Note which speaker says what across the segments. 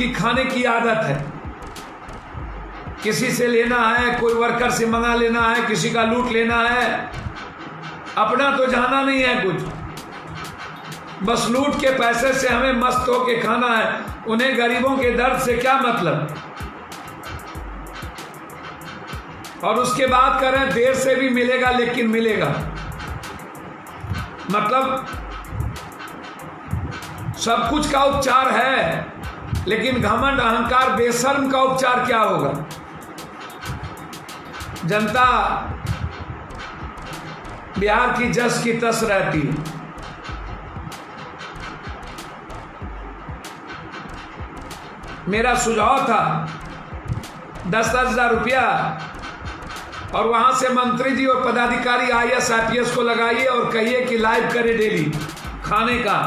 Speaker 1: की खाने की आदत है, किसी से लेना है, कोई वर्कर से मंगा लेना है, किसी का लूट लेना है, अपना तो जाना नहीं है कुछ, बस लूट के पैसे से हमें मस्त होके खाना है। उन्हें गरीबों के दर्द से क्या मतलब। और उसके बाद करें देर से भी मिलेगा लेकिन मिलेगा, मतलब सब कुछ का उपचार है, लेकिन घमंड अहंकार बेशर्म का उपचार क्या होगा। जनता बिहार की जस की तस रहती है। मेरा सुझाव था 10,000 रुपया और वहां से मंत्री जी और पदाधिकारी IAS IPS को लगाइए और कहिए कि लाइव करे डेली खाने का,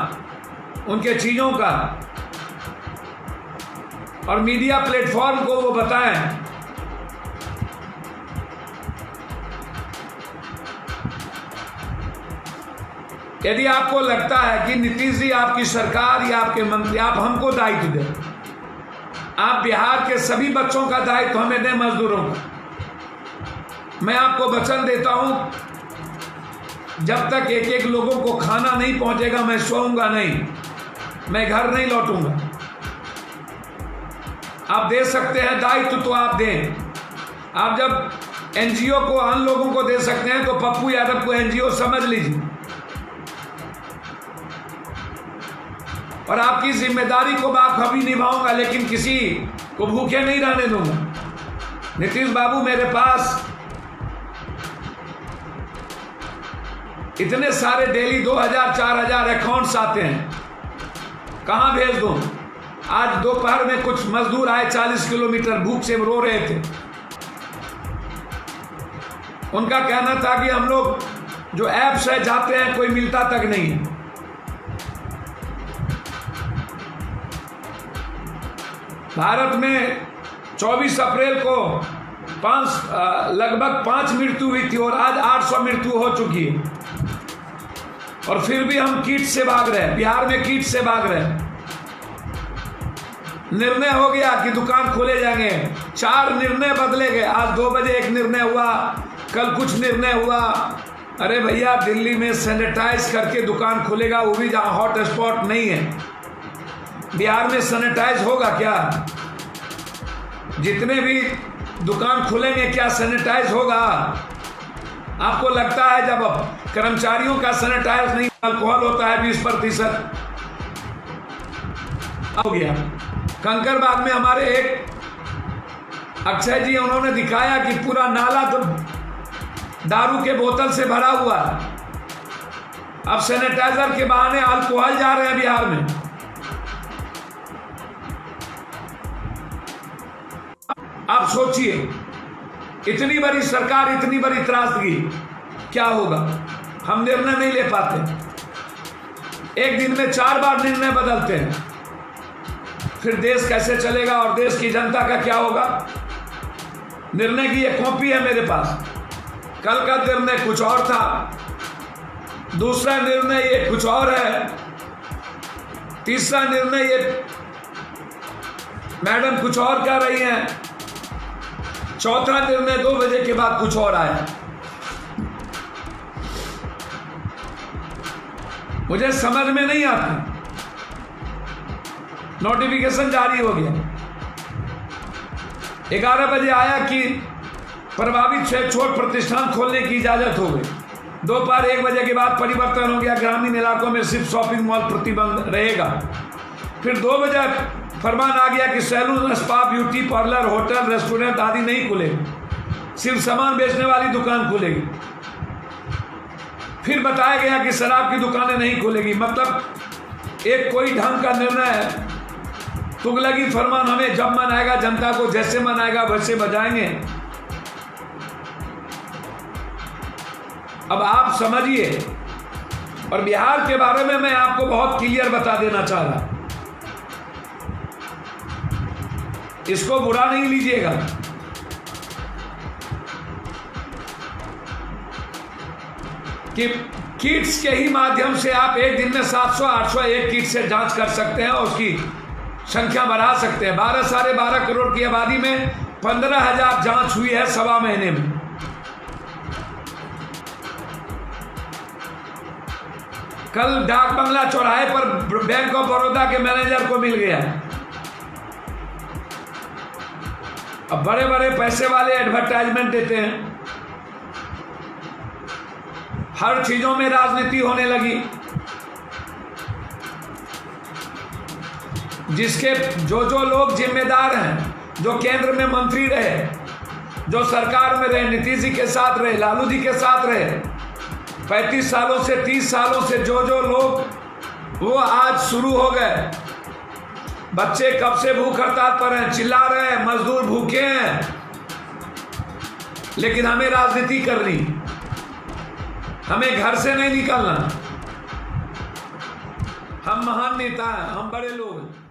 Speaker 1: उनके चीजों का, और मीडिया प्लेटफॉर्म को वो बताएं। यदि आपको लगता है कि नीतीश जी, आपकी सरकार या आपके मंत्री, आप हमको दायित्व दें, आप बिहार के सभी बच्चों का दायित्व हमें दें, मजदूरों का। मैं आपको वचन देता हूं, जब तक एक एक लोगों को खाना नहीं पहुंचेगा मैं सोऊंगा नहीं, मैं घर नहीं लौटूंगा। आप दे सकते हैं दायित्व तो आप दें। आप जब NGO को अन्य लोगों को दे सकते हैं तो पप्पू यादव को NGO समझ लीजिए, और आपकी जिम्मेदारी को मैं कभी निभाऊंगा, लेकिन किसी को भूखे नहीं रहने दूंगा। नीतीश बाबू, मेरे पास इतने सारे डेली 2,000-4,000 अकाउंट्स आते हैं, कहां भेज दूं। आज दोपहर में कुछ मजदूर आए 40 किलोमीटर, भूख से रो रहे थे। उनका कहना था कि हम लोग जो ऐप से जाते हैं कोई मिलता तक नहीं है। भारत में 24 अप्रैल को लगभग 5 मृत्यु हुई थी और आज 800 मृत्यु हो चुकी है, और फिर भी हम किट से भाग रहे हैं। बिहार में किट से भाग रहे हैं। निर्णय हो गया कि दुकान खोले जाएंगे, 4 निर्णय बदले गए। आज 2 बजे एक निर्णय हुआ, कल कुछ निर्णय हुआ। अरे भैया, दिल्ली में सैनिटाइज करके दुकान खुलेगा, वो भी जहां हॉट स्पॉट नहीं है। बिहार में सैनिटाइज होगा क्या? जितने भी दुकान खुलेंगे क्या सैनिटाइज होगा? आपको लगता है जब कर्मचारियों का सैनिटाइज नहीं, अल्कोहल होता है 20% हो गया। कंकरबाग में हमारे एक अक्षय जी, उन्होंने दिखाया कि पूरा नाला तो दारू के बोतल से भरा हुआ है। अब सैनिटाइजर के बहाने अल्कोहल जा रहे हैं बिहार में। आप सोचिए, इतनी बड़ी सरकार, इतनी बड़ी त्रासदी, क्या होगा? हम निर्णय नहीं ले पाते, एक दिन में 4 बार निर्णय बदलते हैं, फिर देश कैसे चलेगा और देश की जनता का क्या होगा? निर्णय की एक कॉपी है मेरे पास। कल का निर्णय कुछ और था, दूसरा निर्णय ये कुछ और है, तीसरा निर्णय ये मैडम कुछ और कह रही हैं, चौथा निर्णय 2 बजे के बाद कुछ और आया। मुझे समझ में नहीं आता। नोटिफिकेशन जारी हो गया, 11 बजे आया कि प्रभावित छोट प्रतिष्ठान खोलने की इजाजत हो गई। दोपहर 1 बजे के बाद परिवर्तन हो गया, ग्रामीण इलाकों में सिर्फ शॉपिंग मॉल प्रतिबंध रहेगा। फिर 2 बजे फरमान आ गया कि salon, spa, beauty parlour, hotel, restaurant आदि नहीं खुलेंगे, सिर्फ सामान बेचने वाली दुकान खुलेगी। फिर बताया गया कि शराब की दुकानें नहीं खुलेगी। मतलब एक कोई ढंग का निर्णय है। तुगलकी फरमान, हमें जब मन आएगा, जनता को जैसे मन आएगा वैसे बजाएंगे। अब आप समझिए। और बिहार के बारे में मैं आपको बहुत क्लियर बता देना चाह रहा, इसको बुरा नहीं लीजिएगा। कि किट्स के ही माध्यम से आप एक दिन में 700-800 एक किट से जांच कर सकते हैं और उसकी संख्या बढ़ा सकते हैं। 12-12.5 करोड़ की आबादी में 15,000 जांच हुई है सवा महीने में। कल डाक बंगला चौराहे पर बैंक ऑफ बड़ौदा के मैनेजर को मिल गया। अब बड़े बड़े पैसे वाले एडवर्टाइजमेंट देते हैं, हर चीजों में राजनीति होने लगी। जिसके जो लोग जिम्मेदार हैं, जो केंद्र में मंत्री रहे, जो सरकार में रहे, नीतीश जी के साथ रहे, लालू जी के साथ रहे, 35 सालों से 30 सालों से जो लोग, वो आज शुरू हो गए। बच्चे कब से भूख हड़ताल पर हैं, चिल्ला रहे हैं, मजदूर भूखे हैं, लेकिन हमें राजनीति करनी, हमें घर से नहीं निकलना। हम महान नेता हैं, हम बड़े लोग हैं।